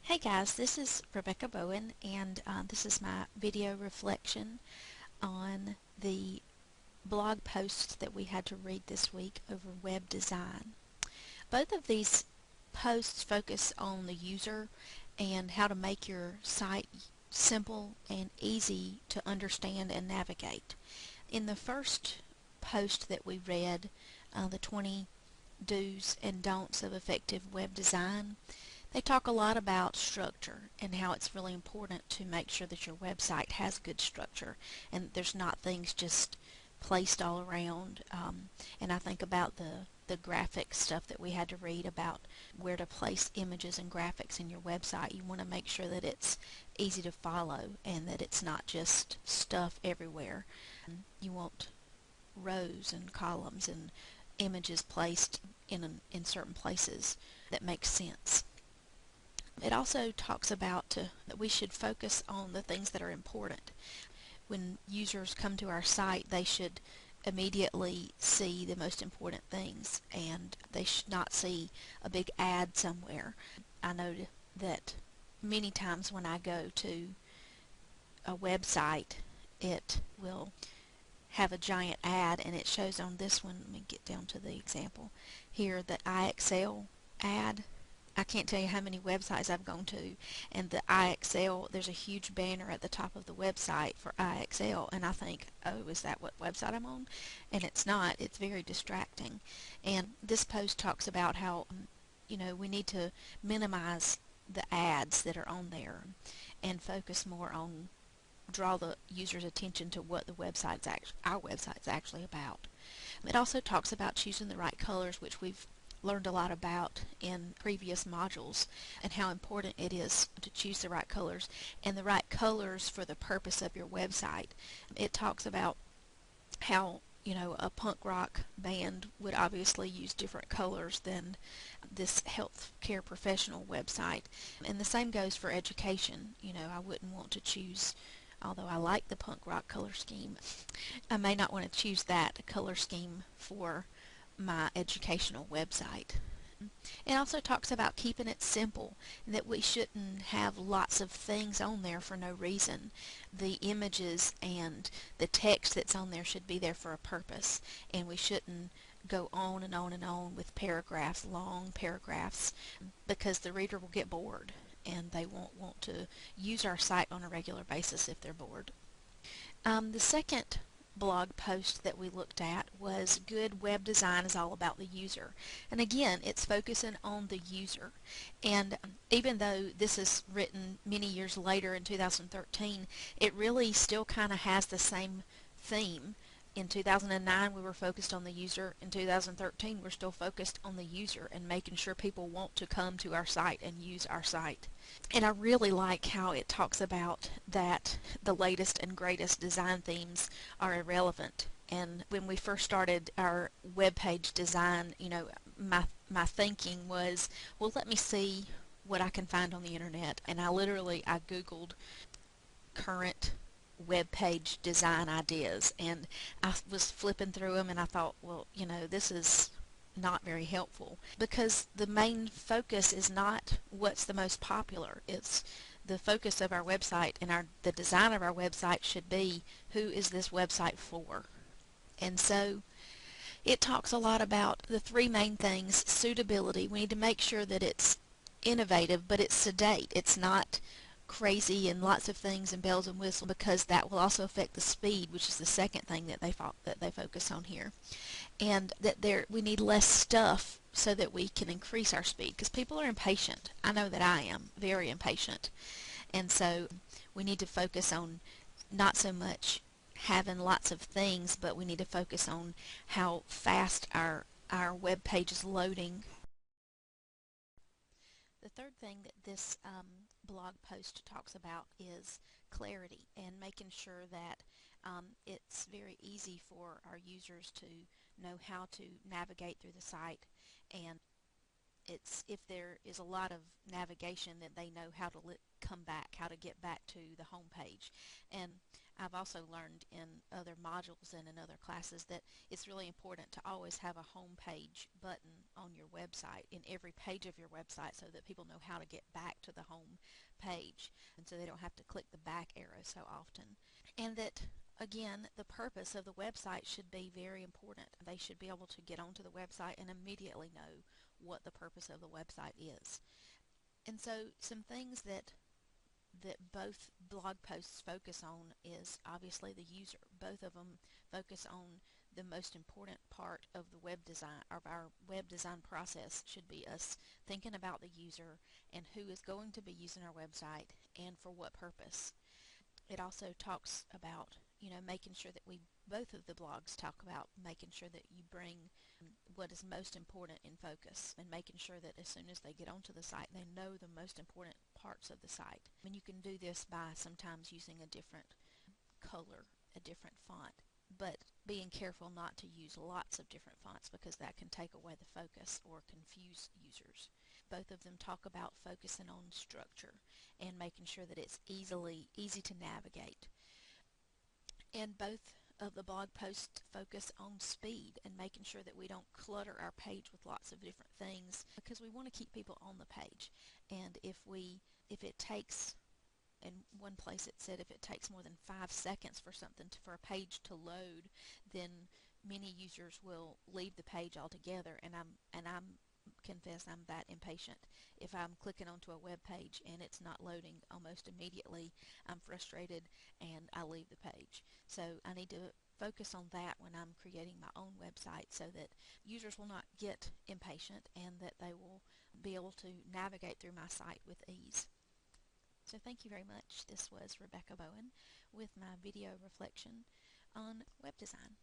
Hey guys, this is Rebecca Bowen, and this is my video reflection on the blog posts that we had to read this week over web design. Both of these posts focus on the user and how to make your site simple and easy to understand and navigate. In the first post that we read, the 20 do's and don'ts of effective web design, they talk a lot about structure and how it's really important to make sure that your website has good structure and there's not things just placed all around. And I think about the graphic stuff that we had to read about where to place images and graphics in your website. You want to make sure that it's easy to follow and that it's not just stuff everywhere. You want rows and columns and images placed in certain places that make sense. It also talks about that we should focus on the things that are important. When users come to our site, they should immediately see the most important things, and they should not see a big ad somewhere. I know that many times when I go to a website, it will have a giant ad, and it shows on this one. Let me get down to the example here, that IXL ad. I can't tell you how many websites I've gone to, and the IXL, there's a huge banner at the top of the website for IXL, and I think, oh, is that what website I'm on? And it's not. It's very distracting. And this post talks about how, we need to minimize the ads that are on there and focus more on draw the user's attention to what our website's actually about. It also talks about choosing the right colors, which we've learned a lot about in previous modules, and how important it is to choose the right colors and the right colors for the purpose of your website. It talks about how a punk rock band would obviously use different colors than this healthcare professional website, and the same goes for education. I wouldn't want to choose, although I like the punk rock color scheme, I may not want to choose that color scheme for my educational website. It also talks about keeping it simple, and that we shouldn't have lots of things on there for no reason. The images and the text that's on there should be there for a purpose, and we shouldn't go on and on and on with paragraphs, long paragraphs, because the reader will get bored and they won't want to use our site on a regular basis if they're bored. The second blog post that we looked at was Good Web Design is All About the User. And again, it's focusing on the user. And even though this is written many years later in 2013, it really still kind of has the same theme. In 2009 we were focused on the user. In 2013 we're still focused on the user and making sure people want to come to our site and use our site. And I really like how it talks about that the latest and greatest design themes are irrelevant. And when we first started our web page design, my thinking was, well, let me see what I can find on the internet. And I Googled current web page design ideas, and I was flipping through them, and I thought, well, this is not very helpful, because the main focus is not what's the most popular. It's the focus of our website, and the design of our website should be, who is this website for? And so it talks a lot about the three main things. Suitability, we need to make sure that it's innovative, but it's sedate. It's not crazy and lots of things and bells and whistles, because that will also affect the speed, which is the second thing that they focus on here. And that we need less stuff so that we can increase our speed, because people are impatient. I know that I am very impatient, and so we need to focus on not so much having lots of things, but we need to focus on how fast our web page is loading. The third thing that this blog post talks about is clarity, and making sure that it's very easy for our users to know how to navigate through the site, and if there is a lot of navigation, that they know how to come back, how to get back to the home page. And I've also learned in other modules and in other classes that it's really important to always have a home page button on your website, in every page of your website, so that people know how to get back to the home page, and so they don't have to click the back arrow so often. And that, again, the purpose of the website should be very important. They should be able to get onto the website and immediately know what the purpose of the website is. And so some things that both blog posts focus on is obviously the user. Both of them focus on the most important part of the web design, of our web design process, should be us thinking about the user and who is going to be using our website and for what purpose. It also talks about, making sure that both of the blogs talk about making sure that you bring what is most important in focus, and making sure that as soon as they get onto the site, they know the most important parts of the site. And you can do this by sometimes using a different color, a different font, but being careful not to use lots of different fonts, because that can take away the focus or confuse users. Both of them talk about focusing on structure and making sure that it's easy to navigate. And both of the blog posts focus on speed and making sure that we don't clutter our page with lots of different things, because we want to keep people on the page. And if it takes, in one place it said, if it takes more than 5 seconds for for a page to load, then many users will leave the page altogether. And I'm confess I'm that impatient. If I'm clicking onto a web page and it's not loading almost immediately, I'm frustrated and I leave the page. So I need to focus on that when I'm creating my own website, so that users will not get impatient and that they will be able to navigate through my site with ease. So thank you very much. This was Rebecca Bowen with my video reflection on web design.